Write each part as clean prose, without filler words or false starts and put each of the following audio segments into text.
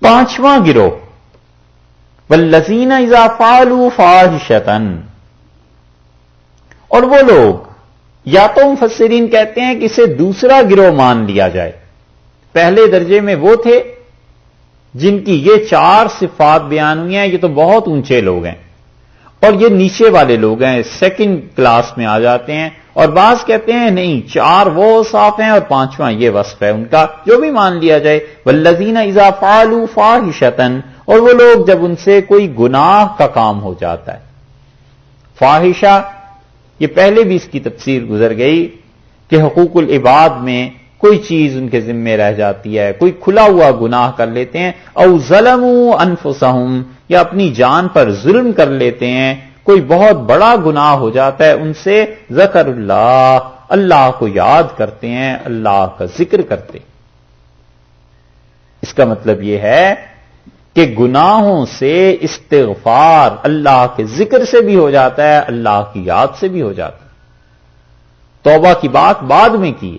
پانچواں گروہ والذین اذا فعلوا فاحشۃ، اور وہ لوگ، یا تو مفسرین کہتے ہیں کہ اسے دوسرا گروہ مان لیا جائے، پہلے درجے میں وہ تھے جن کی یہ 4 صفات بیان ہوئی ہیں، یہ تو بہت اونچے لوگ ہیں، اور یہ نیچے والے لوگ ہیں، سیکنڈ کلاس میں آ جاتے ہیں، اور بعض کہتے ہیں نہیں 4 وہ صاف ہیں اور 5واں یہ وصف ہے ان کا، جو بھی مان لیا جائے۔ والذین اذا فعلوا فاحشۃ، اور وہ لوگ جب ان سے کوئی گناہ کا کام ہو جاتا ہے۔ فاحشہ، یہ پہلے بھی اس کی تفسیر گزر گئی کہ حقوق العباد میں کوئی چیز ان کے ذمے رہ جاتی ہے، کوئی کھلا ہوا گناہ کر لیتے ہیں، او ظلموا انفسہم، یا اپنی جان پر ظلم کر لیتے ہیں، کوئی بہت بڑا گناہ ہو جاتا ہے ان سے، ذکر اللہ، اللہ کو یاد کرتے ہیں، اللہ کا ذکر کرتے ہیں۔ اس کا مطلب یہ ہے کہ گناہوں سے استغفار اللہ کے ذکر سے بھی ہو جاتا ہے، اللہ کی یاد سے بھی ہو جاتا ہے۔ توبہ کی بات بعد میں کی،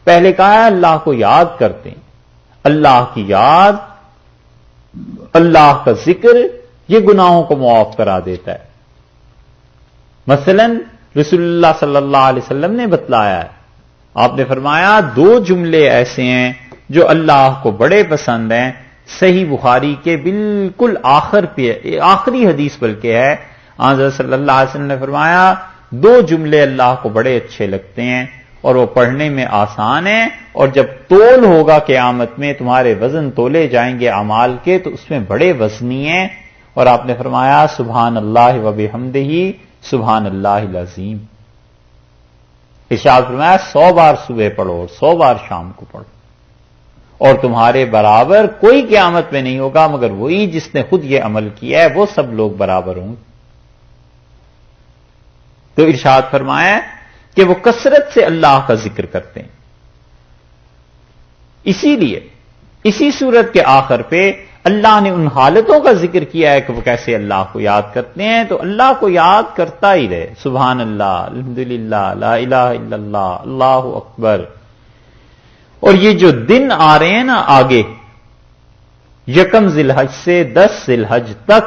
پہلے کہا ہے اللہ کو یاد کرتے ہیں، اللہ کی یاد، اللہ کا ذکر، یہ گناہوں کو معاف کرا دیتا ہے۔ مثلا رسول اللہ صلی اللہ علیہ وسلم نے بتلایا ہے، آپ نے فرمایا 2 جملے ایسے ہیں جو اللہ کو بڑے پسند ہیں، صحیح بخاری کے بالکل آخر پہ، آخری حدیث بلکہ ہے، حضرت صلی اللہ علیہ وسلم نے فرمایا 2 جملے اللہ کو بڑے اچھے لگتے ہیں اور وہ پڑھنے میں آسان ہیں، اور جب تول ہوگا قیامت میں، تمہارے وزن تولے جائیں گے اعمال کے، تو اس میں بڑے وزنی ہیں، اور آپ نے فرمایا سبحان اللہ و بحمدہ سبحان اللہ العظیم۔ ارشاد فرمایا 100 بار صبح پڑھو اور 100 بار شام کو پڑھو، اور تمہارے برابر کوئی قیامت میں نہیں ہوگا مگر وہی جس نے خود یہ عمل کیا ہے، وہ سب لوگ برابر ہوں گے۔ تو ارشاد فرمایا کہ وہ کثرت سے اللہ کا ذکر کرتے ہیں، اسی لیے اسی صورت کے آخر پہ اللہ نے ان حالتوں کا ذکر کیا ہے کہ وہ کیسے اللہ کو یاد کرتے ہیں، تو اللہ کو یاد کرتا ہی رہے، سبحان اللہ، الحمدللہ، لا الہ الا اللہ، اللہ اکبر۔ اور یہ جو دن آ رہے ہیں نا آگے، 1 ذی الحج سے 10 ذی الحج تک،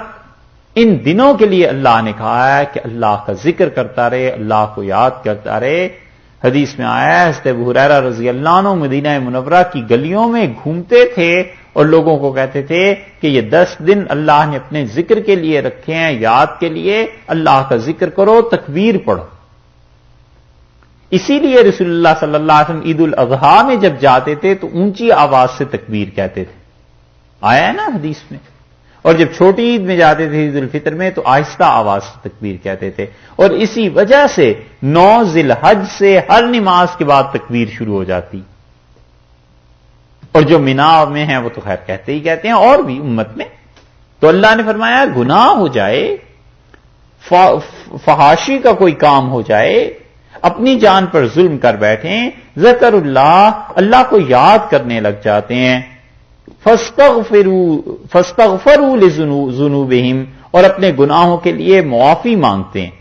ان دنوں کے لیے اللہ نے کہا ہے کہ اللہ کا ذکر کرتا رہے، اللہ کو یاد کرتا رہے۔ حدیث میں آیا ہے حضرت ابو ہریرہ رضی اللہ عنہ مدینہ منورہ کی گلیوں میں گھومتے تھے اور لوگوں کو کہتے تھے کہ یہ 10 دن اللہ نے اپنے ذکر کے لیے رکھے ہیں، یاد کے لیے، اللہ کا ذکر کرو، تکبیر پڑھو۔ اسی لیے رسول اللہ صلی اللہ علیہ وسلم عید الاضحیٰ میں جب جاتے تھے تو اونچی آواز سے تکبیر کہتے تھے، آیا ہے نا حدیث میں، اور جب چھوٹی عید میں جاتے تھے عید الفطر میں تو آہستہ آواز سے تکبیر کہتے تھے، اور اسی وجہ سے 9 ذی الحج سے ہر نماز کے بعد تکبیر شروع ہو جاتی، اور جو مینا میں ہیں وہ تو خیر کہتے ہی کہتے ہیں، اور بھی امت میں۔ تو اللہ نے فرمایا گناہ ہو جائے، فحاشی کا کوئی کام ہو جائے، اپنی جان پر ظلم کر بیٹھیں، ذکر اللہ، اللہ کو یاد کرنے لگ جاتے ہیں، فاستغفروا لذنوبہم، اور اپنے گناہوں کے لیے معافی مانگتے ہیں،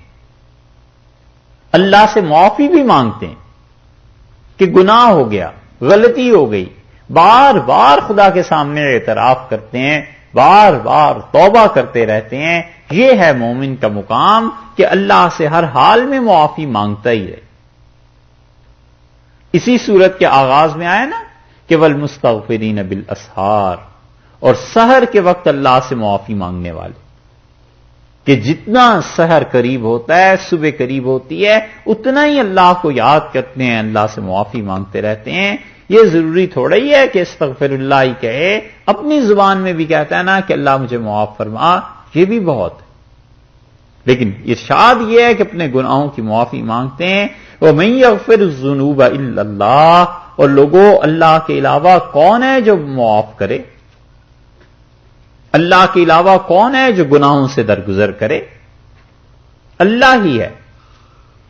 اللہ سے معافی بھی مانگتے ہیں کہ گناہ ہو گیا، غلطی ہو گئی، بار بار خدا کے سامنے اعتراف کرتے ہیں، بار بار توبہ کرتے رہتے ہیں۔ یہ ہے مومن کا مقام کہ اللہ سے ہر حال میں معافی مانگتا ہی رہے۔ اسی صورت کے آغاز میں آیا نا کہ والمستغفرین بالاسحار، اور سحر کے وقت اللہ سے معافی مانگنے والے، کہ جتنا سحر قریب ہوتا ہے، صبح قریب ہوتی ہے، اتنا ہی اللہ کو یاد کرتے ہیں، اللہ سے معافی مانگتے رہتے ہیں۔ یہ ضروری تھوڑا ہی ہے کہ استغفر اللہ ہی کہے، اپنی زبان میں بھی کہتا ہے نا کہ اللہ مجھے معاف فرما، یہ بھی بہت ہے، لیکن ارشاد یہ ہے کہ اپنے گناہوں کی معافی مانگتے ہیں۔ وَمَن يَغْفِرُ الذُّنُوبَ إِلَّا اللَّهُ، اور لوگوں اللہ کے علاوہ کون ہے جو معاف کرے؟ اللہ کے علاوہ کون ہے جو گناہوں سے درگزر کرے؟ اللہ ہی ہے۔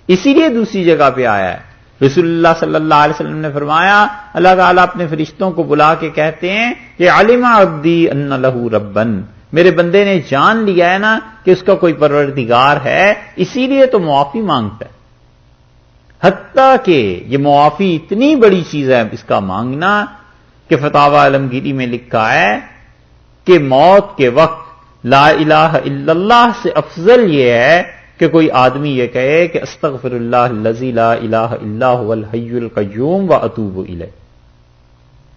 اسی لیے دوسری جگہ پہ آیا ہے، رسول اللہ صلی اللہ علیہ وسلم نے فرمایا، اللہ تعالیٰ اپنے فرشتوں کو بلا کے کہتے ہیں کہ علم عبدی ان لہ ربن، میرے بندے نے جان لیا ہے نا کہ اس کا کوئی پروردگار ہے، اسی لیے تو معافی مانگتا ہے۔ حتیٰ کہ یہ معافی اتنی بڑی چیز ہے اس کا مانگنا کہ فتاوی عالمگیری میں لکھا ہے کہ موت کے وقت لا الہ الا اللہ سے افضل یہ ہے کہ کوئی آدمی یہ کہے کہ استغفر اللہ الذی لا الہ الا هو الحی القیوم واتوب الیہ،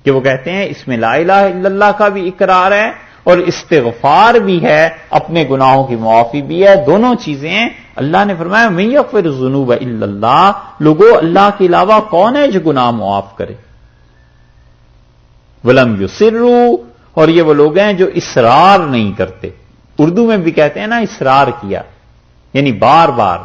کہ وہ کہتے ہیں اس میں لا الہ الا اللہ کا بھی اقرار ہے اور استغفار بھی ہے، اپنے گناہوں کی معافی بھی ہے، دونوں چیزیں ہیں۔ اللہ نے فرمایا من یغفر الذنوب الا اللہ، لوگوں اللہ کے علاوہ کون ہے جو گناہ معاف کرے؟ ولم یصروا، اور یہ وہ لوگ ہیں جو اصرار نہیں کرتے، اردو میں بھی کہتے ہیں نا اصرار کیا، یعنی بار بار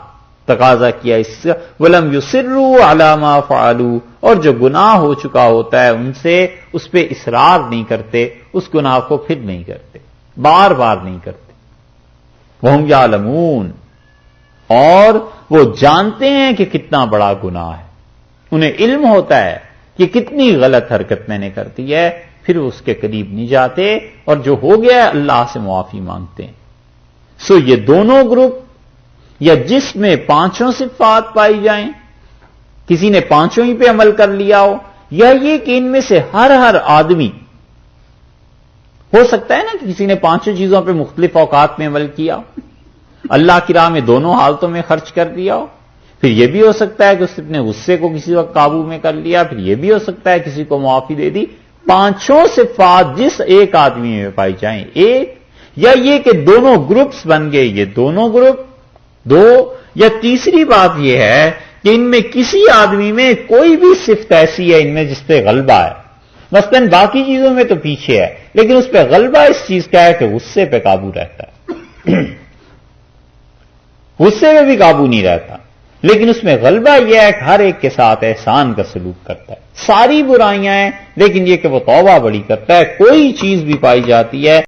تقاضا کیا اس سے، ولم یصروا علی ما فعلوا، اور جو گناہ ہو چکا ہوتا ہے ان سے اس پہ اصرار نہیں کرتے، اس گناہ کو پھر نہیں کرتے، بار بار نہیں کرتے۔ وہم یعلمون، اور وہ جانتے ہیں کہ کتنا بڑا گناہ ہے، انہیں علم ہوتا ہے کہ کتنی غلط حرکت میں نے کر دی ہے، پھر اس کے قریب نہیں جاتے، اور جو ہو گیا ہے اللہ سے معافی مانگتے ہیں۔ سو یہ دونوں گروپ، یا جس میں پانچوں صفات پائی جائیں، کسی نے پانچوں ہی پہ عمل کر لیا ہو، یا یہ کہ ان میں سے ہر آدمی، ہو سکتا ہے نا کہ کسی نے پانچوں چیزوں پہ مختلف اوقات میں عمل کیا ہو، اللہ کی راہ میں دونوں حالتوں میں خرچ کر دیا ہو، پھر یہ بھی ہو سکتا ہے کہ اس نے اپنے غصے کو کسی وقت قابو میں کر لیا، پھر یہ بھی ہو سکتا ہے کسی کو معافی دے دی۔ پانچوں صفات جس ایک آدمی میں پائی جائیں ایک، یا یہ کہ دونوں گروپس بن گئے، یہ دونوں گروپ دو، یا تیسری بات یہ ہے کہ ان میں کسی آدمی میں کوئی بھی صفت ایسی ہے ان میں جس پہ غلبہ ہے، مثلا باقی چیزوں میں تو پیچھے ہے لیکن اس پہ غلبہ اس چیز کا ہے کہ غصے پہ قابو رہتا ہے، غصے میں بھی قابو نہیں رہتا، لیکن اس میں غلبہ یہ ہے کہ ہر ایک کے ساتھ احسان کا سلوک کرتا ہے، ساری برائیاں ہیں لیکن یہ کہ وہ توبہ بڑی کرتا ہے، کوئی چیز بھی پائی جاتی ہے